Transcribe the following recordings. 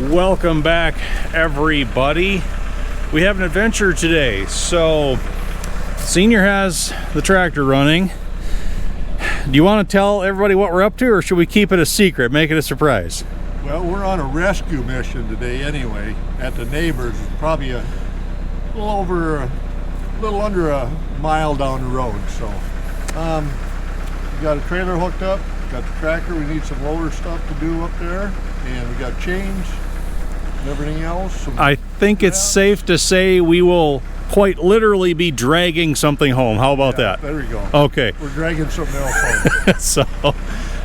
Welcome back, everybody. We have an adventure today. So Senior has the tractor running. Do you want to tell everybody what we're up to, or should we keep it a secret, make it a surprise? Well, we're on a rescue mission today anyway at the neighbors. It's probably a little under a mile down the road. So we got a trailer hooked up, got the tractor. We need some loader stuff to do up there, and we got chains and everything else. I think it's safe to say we will quite literally be dragging something home. How about that? There we go. Okay. We're dragging something else home. So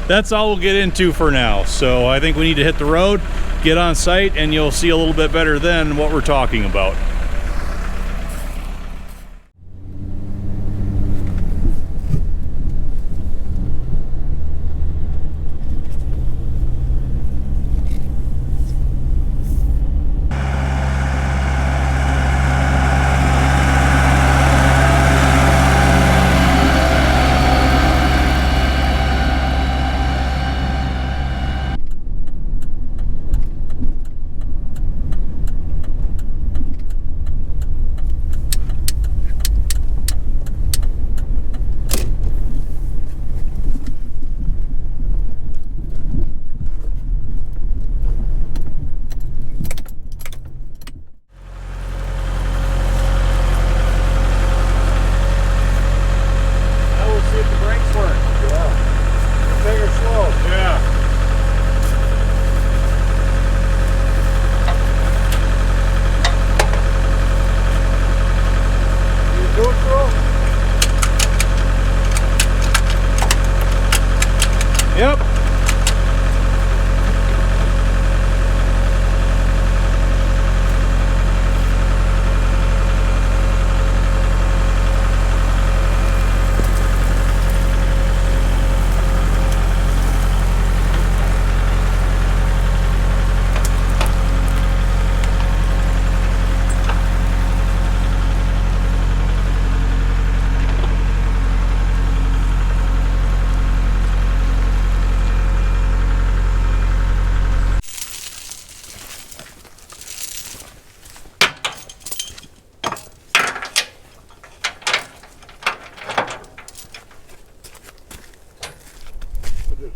that's all we'll get into for now. So I think we need to hit the road, get on site, and you'll see a little bit better then what we're talking about. Yep.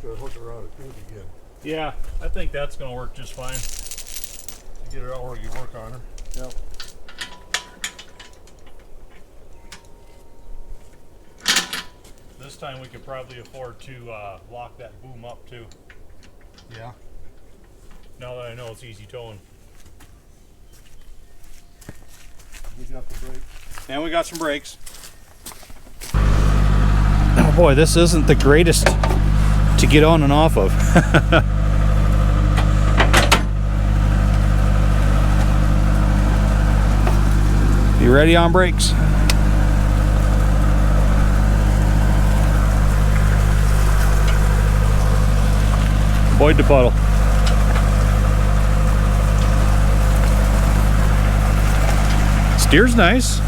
Hook around a tube again. Yeah, I think that's going to work just fine. Get her out where you work on her. Yep. This time we could probably afford to lock that boom up too. Yeah. Now that I know it's easy towing. We got the brake. And we got some brakes. Oh boy, this isn't the greatest to get on and off of. You ready on brakes? Avoid the puddle. Steer's nice.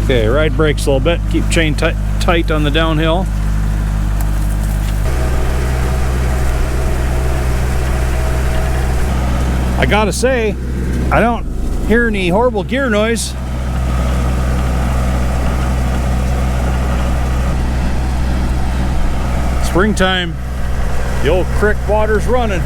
Okay, ride brakes a little bit. Keep chain tight on the downhill. I gotta say, I don't hear any horrible gear noise. Springtime, the old creek water's running.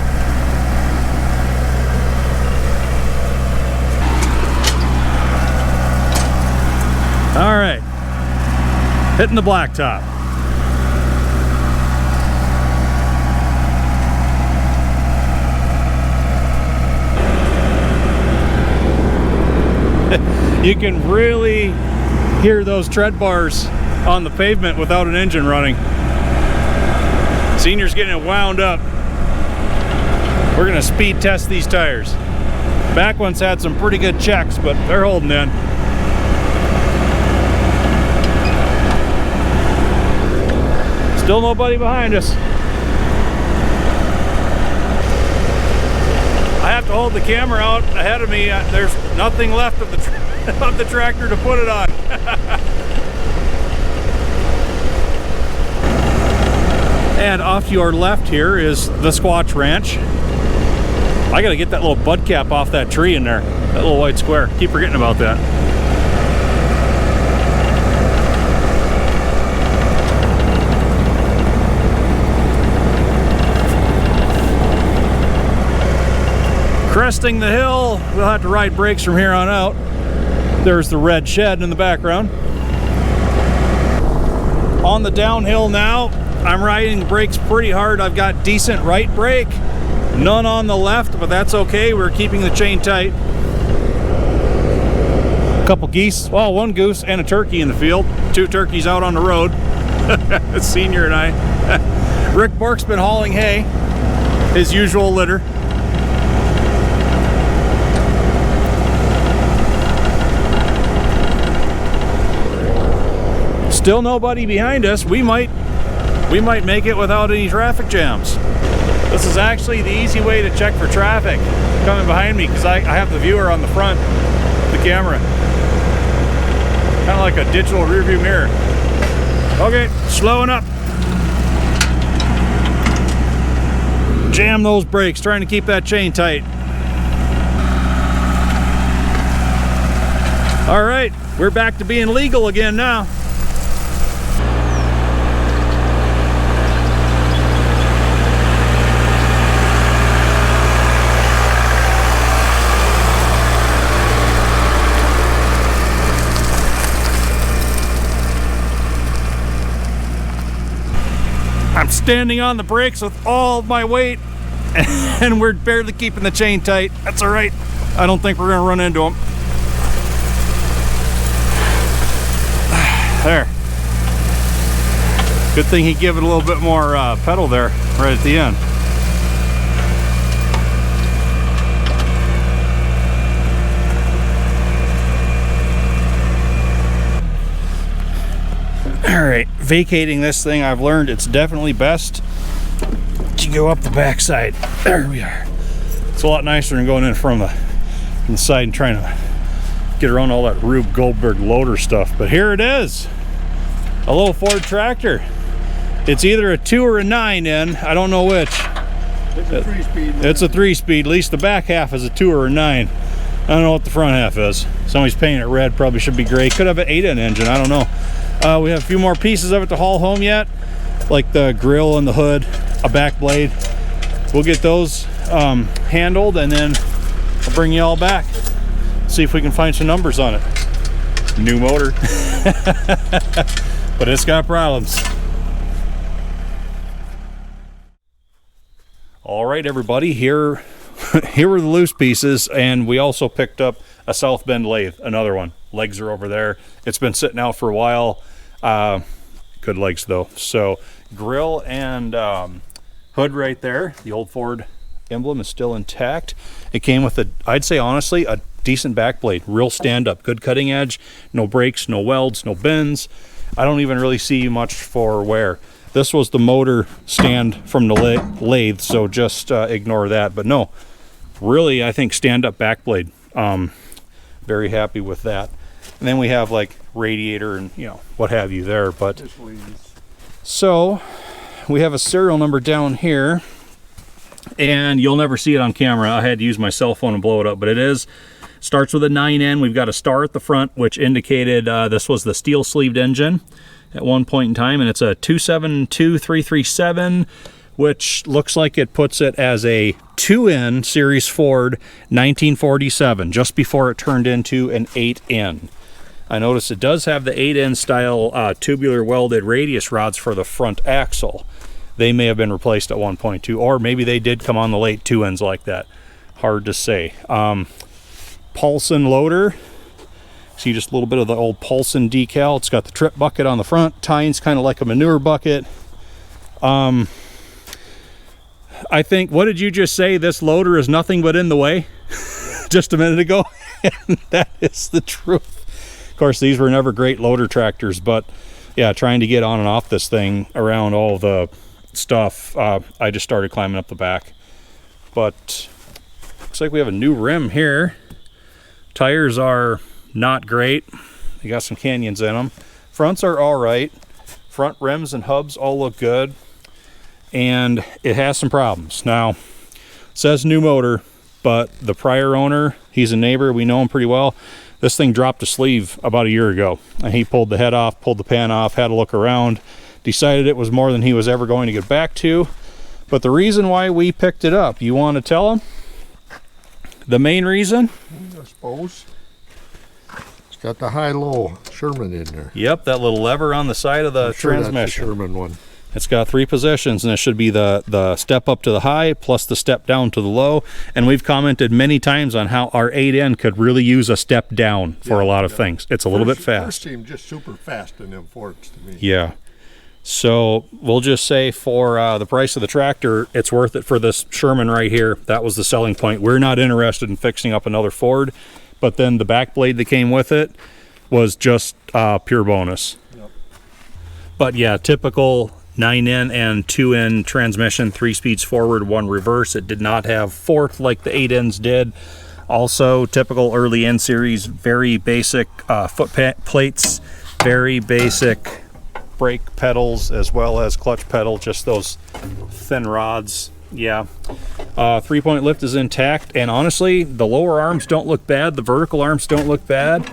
All right, hitting the blacktop. You can really hear those tread bars on the pavement without an engine running. Senior's getting it wound up. We're gonna speed test these tires. Back ones had some pretty good checks, but they're holding in. Still nobody behind us. I have to hold the camera out ahead of me. There's nothing left of the tractor to put it on. And off to your left here is the Squatch Ranch. I gotta get that little bud cap off that tree in there, that little white square. Keep forgetting about that. Cresting the hill, we'll have to ride brakes from here on out. There's the red shed in the background. On the downhill now, I'm riding brakes pretty hard. I've got decent right brake, none on the left, but that's okay. We're keeping the chain tight. A couple geese, well, one goose and a turkey in the field. 2 turkeys out on the road. Senior and I. Rick Bork's been hauling hay, his usual litter. Still nobody behind us. We might make it without any traffic jams. This is actually the easy way to check for traffic coming behind me, because I have the viewer on the front of the camera. Kind of like a digital rear view mirror. Okay, slowing up. Jam those brakes, trying to keep that chain tight. All right, we're back to being legal again now. I'm standing on the brakes with all of my weight and we're barely keeping the chain tight. That's all right. I don't think we're gonna run into them. There. Good thing he gave it a little bit more pedal there right at the end. All right, vacating this thing, I've learned it's definitely best to go up the backside. There we are. It's a lot nicer than going in from the side and trying to get around all that Rube Goldberg loader stuff. But here it is, a little Ford tractor. It's either a 2 or a 9 in, I don't know which. It's a 3-speed. It's a 3-speed, at least the back half is a 2 or a 9. I don't know what the front half is. Somebody's painting it red, probably should be gray. Could have an 8-in engine, I don't know. We have a few more pieces of it to haul home yet, like the grill and the hood, a back blade. We'll get those handled, and then I'll bring you all back. See if we can find some numbers on it. New motor, but it's got problems. All right, everybody, here were the loose pieces, and we also picked up a South Bend lathe, another one. Legs are over there. It's been sitting out for a while. Good legs though. So grill and hood right there. The old Ford emblem is still intact. It came with I'd say honestly, a decent back blade, real stand up, good cutting edge, no breaks, no welds, no bends. I don't even really see much for wear. This was the motor stand from the lathe, so just ignore that. But no, really, I think stand up back blade. Very happy with that. And then we have like radiator and what have you there. But so we have a serial number down here, and you'll never see it on camera. I had to use my cell phone and blow it up, but it starts with a 9N. We've got a star at the front, which indicated this was the steel sleeved engine at one point in time, and it's a 272337, which looks like it puts it as a 2N Series Ford 1947, just before it turned into an 8N. I noticed it does have the 8N style tubular welded radius rods for the front axle. They may have been replaced at one point too, or maybe they did come on the late 2Ns like that. Hard to say. Paulson loader. See just a little bit of the old Paulson decal. It's got the trip bucket on the front. Tines kind of like a manure bucket. I think, what did you just say? This loader is nothing but in the way? Just a minute ago. And that is the truth. Of course, these were never great loader tractors, but yeah, trying to get on and off this thing around all the stuff, I just started climbing up the back. But looks like we have a new rim here. Tires are not great. They got some canyons in them. Fronts are all right. Front rims and hubs all look good. and it has some problems. Now, it says new motor, but the prior owner, he's a neighbor, we know him pretty well. This thing dropped a sleeve about a year ago, and he pulled the head off, pulled the pan off, had a look around, decided it was more than he was ever going to get back to. But the reason why we picked it up, you want to tell him? The main reason? I suppose. It's got the high-low Sherman in there. Yep, that little lever on the side of the transmission. That's the Sherman one. It's got 3 positions, and it should be the step up to the high plus the step down to the low. And we've commented many times on how our 8N could really use a step down for a lot of things. It's a little bit fast. First seemed just super fast in them forks to me. Yeah. So we'll just say for the price of the tractor, it's worth it for this Sherman right here. That was the selling point. We're not interested in fixing up another Ford, but then the back blade that came with it was just pure bonus. Yep. But yeah, typical 9N and 2N transmission, 3 speeds forward, 1 reverse. It did not have fourth like the 8Ns did. Also typical early N series, very basic foot plates, very basic brake pedals as well as clutch pedal, just those thin rods. Yeah, 3-point lift is intact, and honestly the lower arms don't look bad, the vertical arms don't look bad.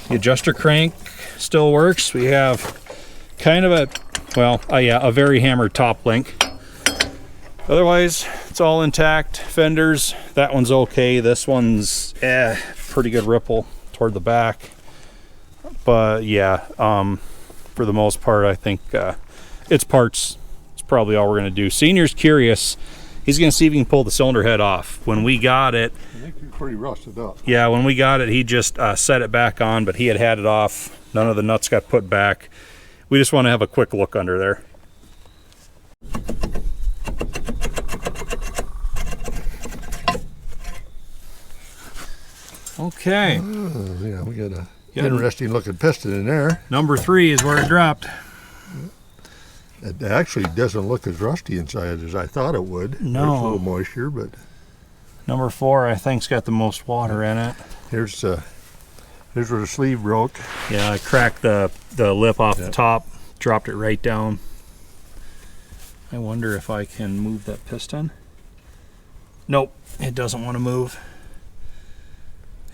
The adjuster crank still works. We have kind of a very hammered top link. Otherwise it's all intact. Fenders, that one's okay. This one's pretty good ripple toward the back, but yeah, for the most part, I think it's parts. It's probably all we're going to do. Senior's curious. He's going to see if he can pull the cylinder head off. When we got it, I think you're pretty rusted up. Yeah, when we got it, he just set it back on, but he had it off. None of the nuts got put back. We just want to have a quick look under there. Okay. Yeah, we got a interesting looking piston in there. Number 3 is where it dropped. It actually doesn't look as rusty inside as I thought it would. No. There's a little moisture, but Number 4, I think's got the most water in it. here's where the sleeve broke. Yeah, I cracked the lip off the top, dropped it right down. I wonder if I can move that piston. Nope, it doesn't want to move.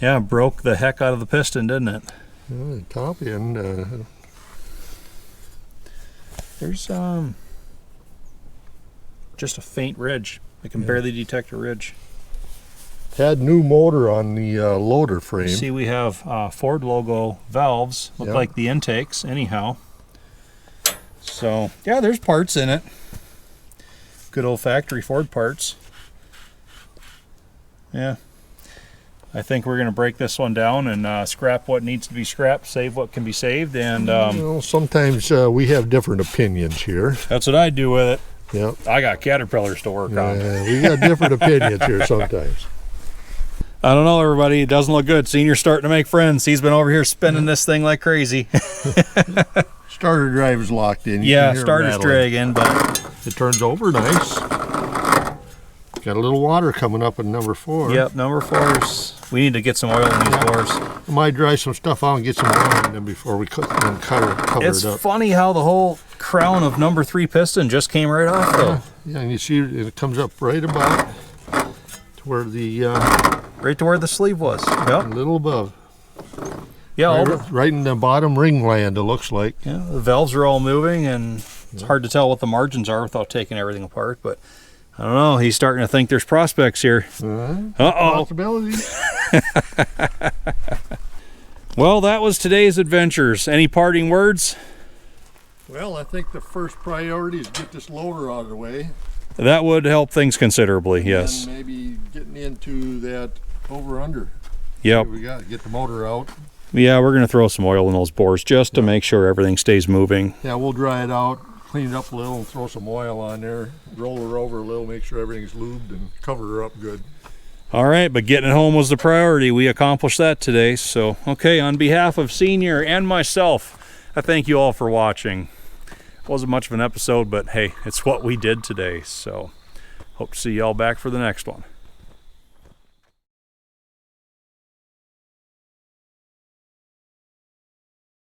Yeah, broke the heck out of the piston, didn't it? The top end. There's just a faint ridge. I can barely detect a ridge. Had new motor on the loader frame. See, we have Ford logo valves. Look like the intakes, anyhow. So, yeah, there's parts in it. Good old factory Ford parts. Yeah. I think we're going to break this one down and scrap what needs to be scrapped, save what can be saved, and sometimes we have different opinions here. that's what I do with it. Yep. I got caterpillars to work on. We got different opinions here sometimes. I don't know, everybody. It doesn't look good. Senior's starting to make friends. He's been over here spinning this thing like crazy. Starter drive is locked in. Yeah, starter's dragging, but it turns over nice. Got a little water coming up in number 4. Yep, number 4's. We need to get some oil in these doors. I might dry some stuff out and get some oil in them before we cover it It's up. funny how the whole crown of number 3 piston just came right off, though. Yeah, and you see it comes up right about to where the Right to where the sleeve was. a Yep. little above. Yeah, Right in the bottom ring land, it looks like. yeah, the valves are all moving, and it's hard to tell what the margins are without taking everything apart, but I don't know. He's starting to think there's prospects here. Uh-oh. Possibilities. Well, that was today's adventures. Any parting words? Well, I think the first priority is get this loader out of the way. That would help things considerably, yes. And maybe getting into that over-under. Yep. We got to get the motor out. Yeah, we're going to throw some oil in those bores just to make sure everything stays moving. Yeah, we'll dry it out, clean it up a little, and throw some oil on there, roll her over a little, make sure everything's lubed, and cover her up good. All right, but getting it home was the priority. We accomplished that today. So, okay, on behalf of Senior and myself, I thank you all for watching. Wasn't much of an episode, but hey, it's what we did today. So, hope to see y'all back for the next one.